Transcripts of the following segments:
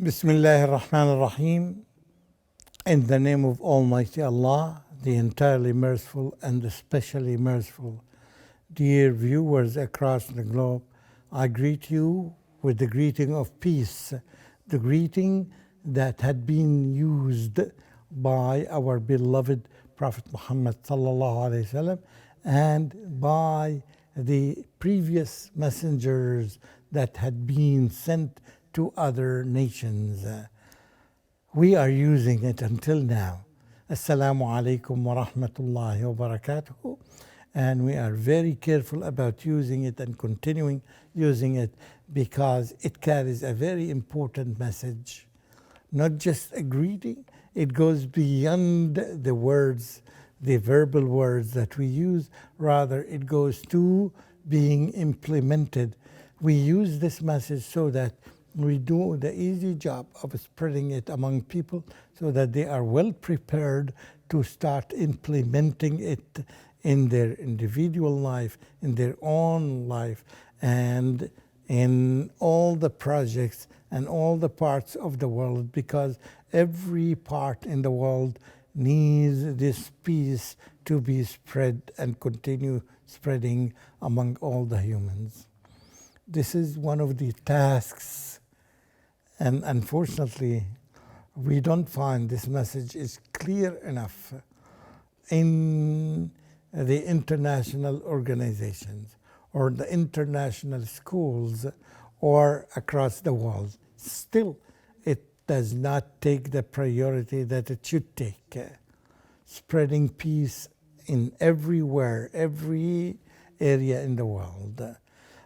Bismillah ar-Rahman ar-Rahim. In the name of Almighty Allah, the entirely merciful and especially merciful. Dear viewers across the globe, I greet you with the greeting of peace, the greeting that had been used by our beloved Prophet Muhammad sallallahu alaihi wasallam and by the previous messengers that had been sent to other nations. We are using it until now. Assalamu alaikum wa rahmatullahi wa barakatuh. And we are very careful about using it and continuing using it because it carries a very important message. Not just a greeting, it goes beyond the words, the verbal words that we use. Rather, it goes to being implemented. We use this message so that we do the easy job of spreading it among people so that they are well prepared to start implementing it in their individual life, in their own life, and in all the projects and all the parts of the world, because every part in the world needs this peace to be spread and continue spreading among all the humans. This is one of the tasks. And unfortunately, we don't find this message is clear enough in the international organizations or the international schools or across the world. Still, it does not take the priority that it should take. Spreading peace in everywhere, every area in the world.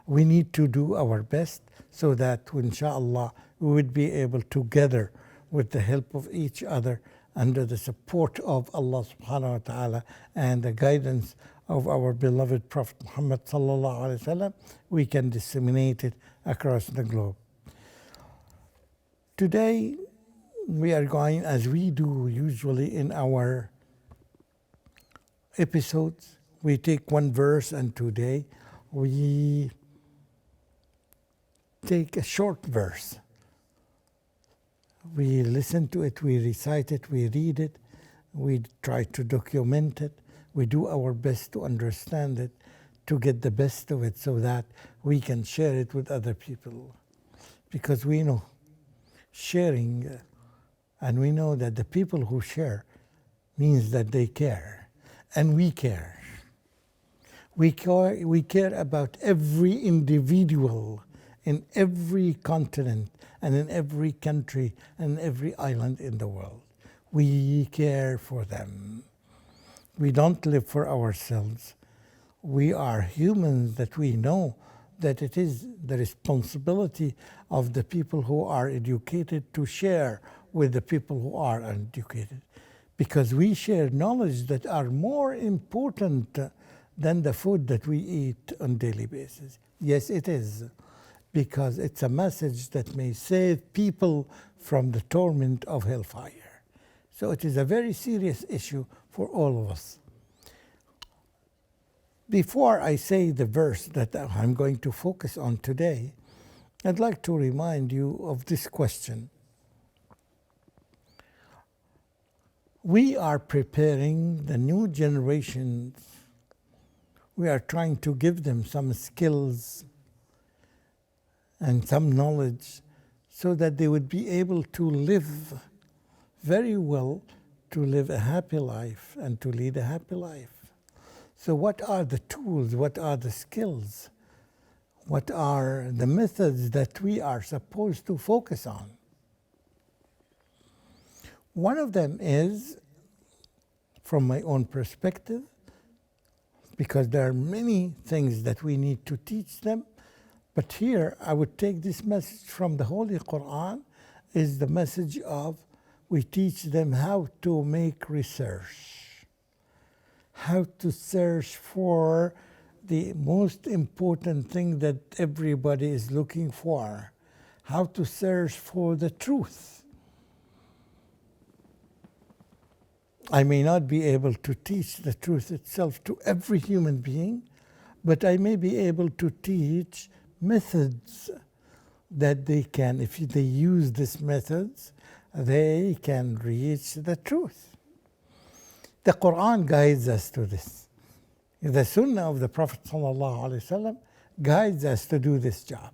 We need to do our best so that, inshallah, we would be able to gather with the help of each other under the support of Allah subhanahu wa ta'ala and the guidance of our beloved Prophet Muhammad sallallahu alaihi wasallam, we can disseminate it across the globe. Today, we are going, as we do usually in our episodes, we take one verse, and today we take a short verse. We listen to it, we recite it, we read it, we try to document it, we do our best to understand it, to get the best of it so that we can share it with other people. Because we know sharing, and we know that the people who share means that they care, and we care. We care about every individual in every continent and in every country and every island in the world. We care for them. We don't live for ourselves. We are humans that we know that it is the responsibility of the people who are educated to share with the people who are uneducated. Because we share knowledge that are more important than the food that we eat on a daily basis. Yes, it is. Because it's a message that may save people from the torment of hellfire. So it is a very serious issue for all of us. Before I say the verse that I'm going to focus on today, I'd like to remind you of this question. We are preparing the new generations. We are trying to give them some skills and some knowledge so that they would be able to live very well, to live a happy life and to lead a happy life. So what are the tools? What are the skills? What are the methods that we are supposed to focus on? One of them is, from my own perspective, because there are many things that we need to teach them, but here, I would take this message from the Holy Quran, is the message of we teach them how to make research, how to search for the most important thing that everybody is looking for, how to search for the truth. I may not be able to teach the truth itself to every human being, but I may be able to teach methods that they can, if they use these methods, they can reach the truth. The Quran guides us to this. The Sunnah of the Prophet ﷺ guides us to do this job.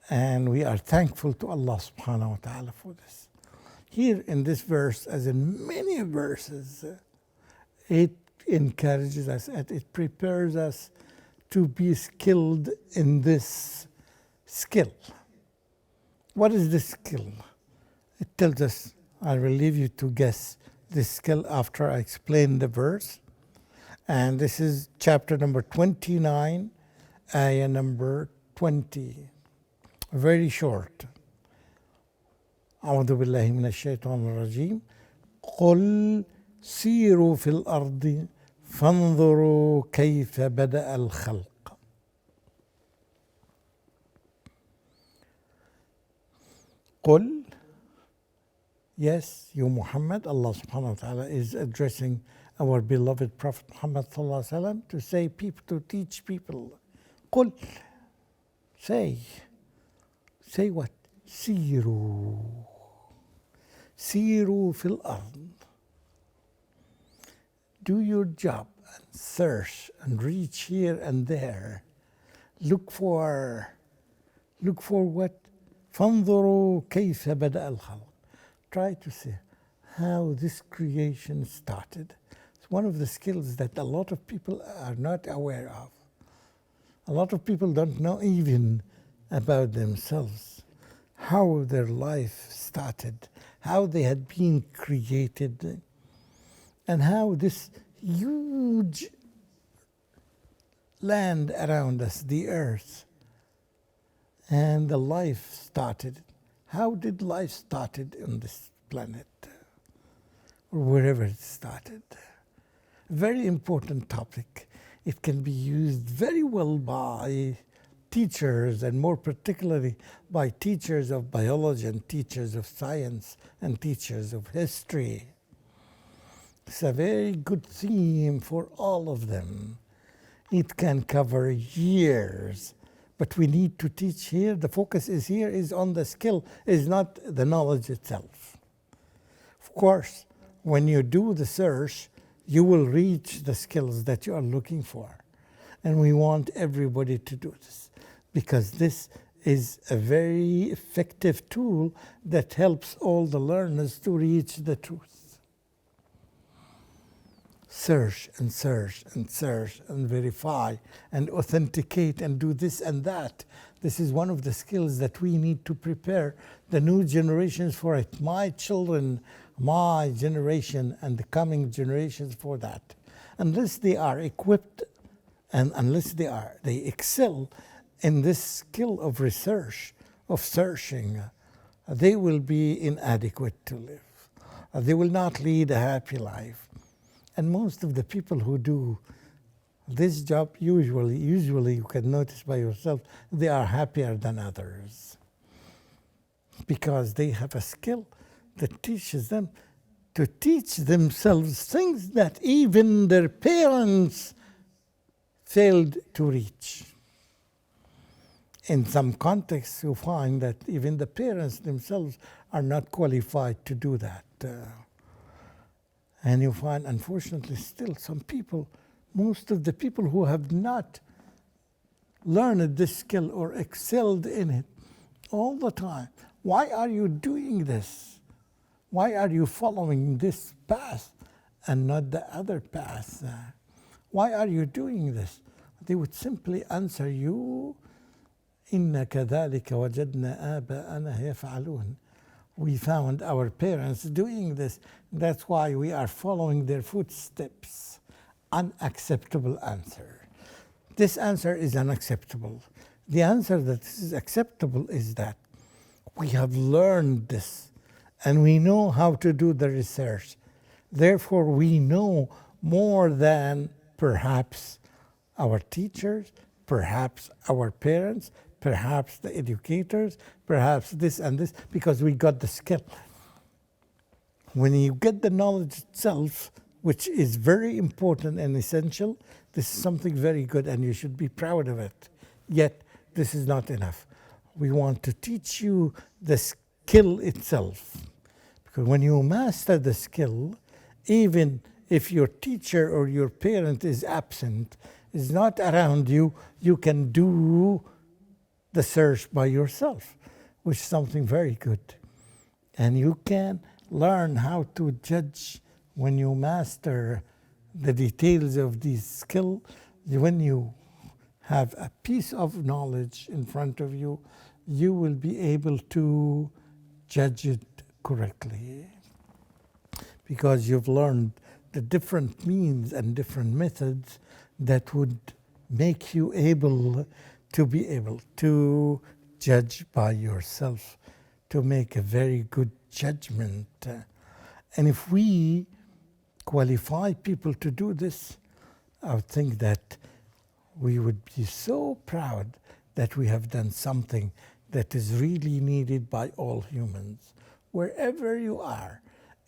And we are thankful to Allah subhanahu wa ta'ala for this. Here in this verse, as in many verses, it encourages us and it prepares us to be skilled in this skill. What is this skill? It tells us, I will leave you to guess this skill after I explain the verse. And this is chapter number 29, ayah number 20. Very short. أعوذ بالله من الشيطان الرجيم قل سيروا في الأرض فانظروا كيف بدأ الخلق. قل, yes, you Muhammad, Allah subhanahu wa ta'ala is addressing our beloved Prophet Muhammad sallallahu alaihi wasallam to say people, to teach people. قل, say what? سيروا. سيروا في الأرض. Do your job and search and reach here and there. Look for what? فانظروا كيف بدأ الخلق. Try to see how this creation started. It's one of the skills that a lot of people are not aware of. A lot of people don't know even about themselves, how their life started, how they had been created, and how this huge land around us, the earth, and the life started. How did life started on this planet, or wherever it started? Very important topic. It can be used very well by teachers, and more particularly by teachers of biology and teachers of science and teachers of history. It's a very good theme for all of them. It can cover years, but we need to teach here. The focus is here is on the skill, is not the knowledge itself. Of course, when you do the search, you will reach the skills that you are looking for. And we want everybody to do this, because this is a very effective tool that helps all the learners to reach the truth. Search and search and search and verify and authenticate and do this and that. This is one of the skills that we need to prepare the new generations for it. My children, my generation, and the coming generations for that. Unless they are equipped and unless they excel in this skill of research, of searching, they will be inadequate to live. They will not lead a happy life. And most of the people who do this job, usually you can notice by yourself, they are happier than others, because they have a skill that teaches them to teach themselves things that even their parents failed to reach. In some contexts, you find that even the parents themselves are not qualified to do that. And you find, unfortunately, still some people, most of the people who have not learned this skill or excelled in it all the time. Why are you doing this? Why are you following this path and not the other path? Why are you doing this? They would simply answer you, إِنَّ كَذَلِكَ وَجَدْنَا آبَاءَنَا يَفْعَلُونَ. We found our parents doing this. That's why we are following their footsteps. Unacceptable answer. This answer is unacceptable. The answer that is acceptable is that we have learned this and we know how to do the research. Therefore, we know more than perhaps our teachers, perhaps our parents, perhaps the educators, perhaps this and this, because we got the skill. When you get the knowledge itself, which is very important and essential, this is something very good and you should be proud of it. Yet, this is not enough. We want to teach you the skill itself. Because when you master the skill, even if your teacher or your parent is absent, is not around you, you can do the search by yourself, which is something very good. And you can learn how to judge when you master the details of this skill. When you have a piece of knowledge in front of you, you will be able to judge it correctly. Because you've learned the different means and different methods that would make you able to judge by yourself, to make a very good judgment. And if we qualify people to do this, I would think that we would be so proud that we have done something that is really needed by all humans, wherever you are,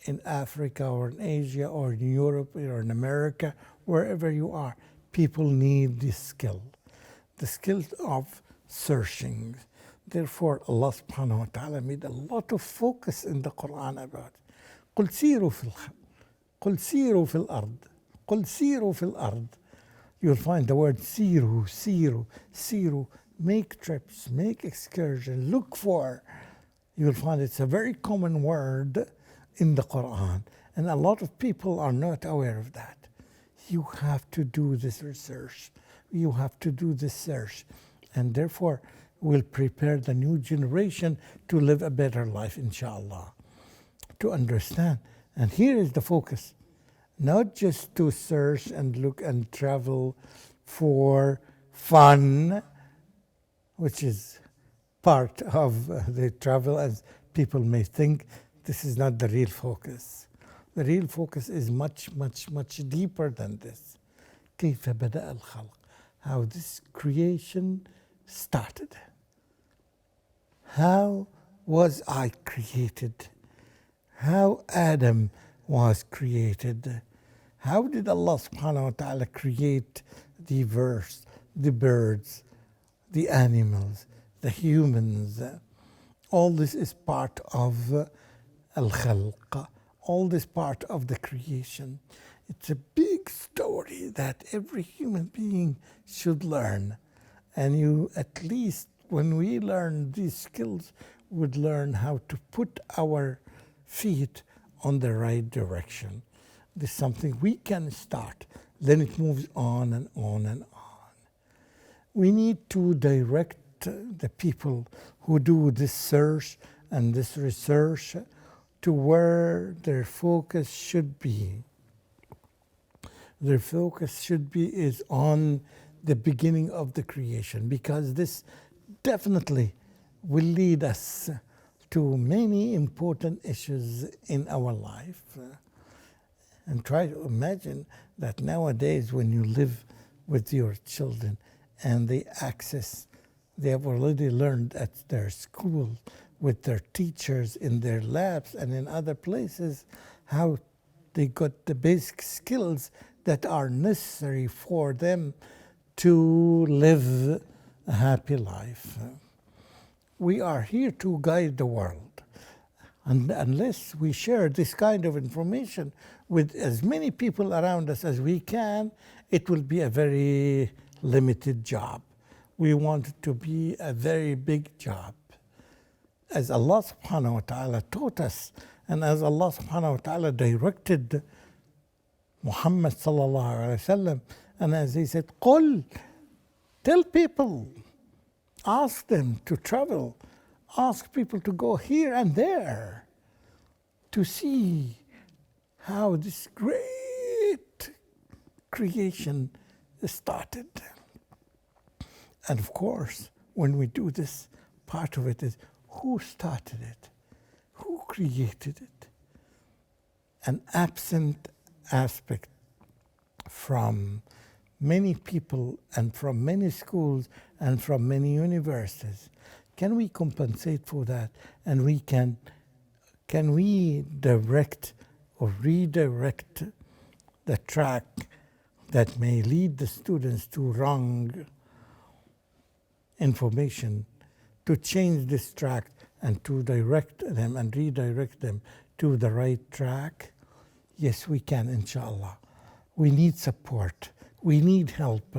in Africa or in Asia or in Europe or in America, wherever you are, people need this skill, the skill of searching. Therefore, Allah subhanahu wa ta'ala made a lot of focus in the Quran about it. قُلْ سِيرُوا فِي الْأَرْضِ قُلْ سِيرُوا فِي الْأَرْضِ قُلْ سِيرُوا فِي الْأَرْضِ. You'll find the word siru, siru, siru, make trips, make excursion, look for. You'll find it's a very common word in the Quran. And a lot of people are not aware of that. You have to do this research. You have to do this search. And therefore, we'll prepare the new generation to live a better life, inshallah, to understand. And here is the focus. Not just to search and look and travel for fun, which is part of the travel, as people may think. This is not the real focus. The real focus is much, much, much deeper than this. كيف بدأ الخلق? How this creation started. How was I created? How Adam was created? How did Allah subhanahu wa ta'ala create the verse, the birds, the animals, the humans? All this is part of al-khalq. All this part of the creation. It's a big story that every human being should learn. And you, at least when we learn these skills, would learn how to put our feet on the right direction. This is something we can start. Then it moves on and on and on. We need to direct the people who do this search and this research to where their focus should be. Their focus should be is on the beginning of the creation, because this definitely will lead us to many important issues in our life. And try to imagine that nowadays when you live with your children and they have already learned at their school with their teachers in their labs and in other places how they got the basic skills that are necessary for them to live a happy life. We are here to guide the world. And unless we share this kind of information with as many people around us as we can, it will be a very limited job. We want it to be a very big job. As Allah subhanahu wa ta'ala taught us, and as Allah subhanahu wa ta'ala directed Muhammad sallallahu alayhi wa sallam, and as he said, قُل, tell people, ask them to travel, ask people to go here and there to see how this great creation started. And of course, when we do this, part of it is who started it? Who created it? An absent aspect from many people and from many schools and from many universities. Can we compensate for that? And can we direct or redirect the track that may lead the students to wrong information to change this track and to direct them and redirect them to the right track? Yes, we can, inshallah. We need support. We need help.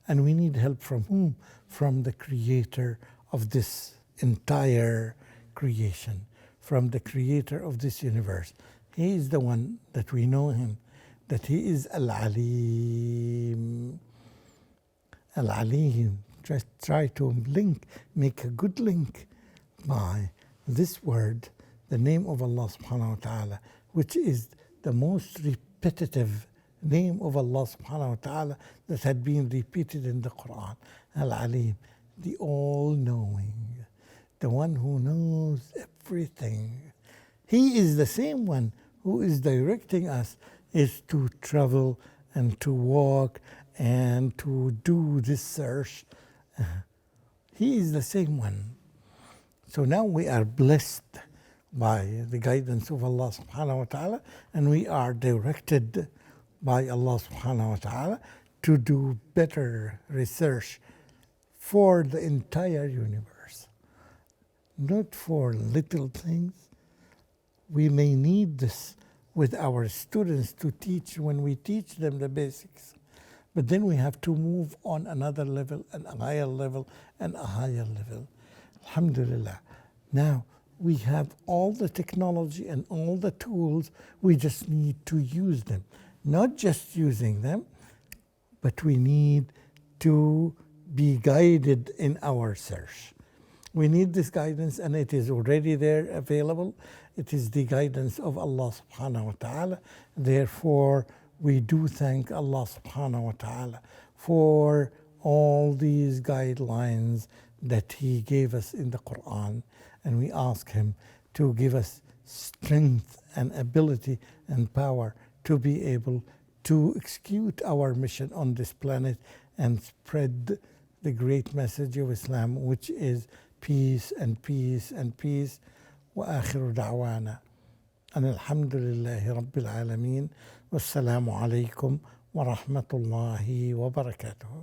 And we need help from whom? From the creator of this entire creation, from the creator of this universe. He is the one that we know him, that he is Al-Alim. Al-Alim. Just try to make a good link by this word, the name of Allah subhanahu wa ta'ala, which is the most repetitive name of Allah subhanahu wa ta'ala that had been repeated in the Quran. Al-Alim, the all-knowing, the one who knows everything. He is the same one who is directing us is to travel and to walk and to do this search. He is the same one. So now we are blessed by the guidance of Allah subhanahu wa ta'ala, and we are directed by Allah subhanahu wa ta'ala to do better research for the entire universe, not for little things. We may need this with our students to teach when we teach them the basics. But then we have to move on another level, and a higher level, and a higher level. Alhamdulillah. Now, we have all the technology and all the tools. We just need to use them. Not just using them, but we need to be guided in our search. We need this guidance, and it is already there, available. It is the guidance of Allah subhanahu wa ta'ala. Therefore, we do thank Allah subhanahu wa ta'ala for all these guidelines that He gave us in the Quran. And we ask Him to give us strength and ability and power to be able to execute our mission on this planet and spread the great message of Islam, which is peace and peace and peace. وآخر دعوانا أن الحمد لله رب العالمين والسلام عليكم ورحمة الله وبركاته.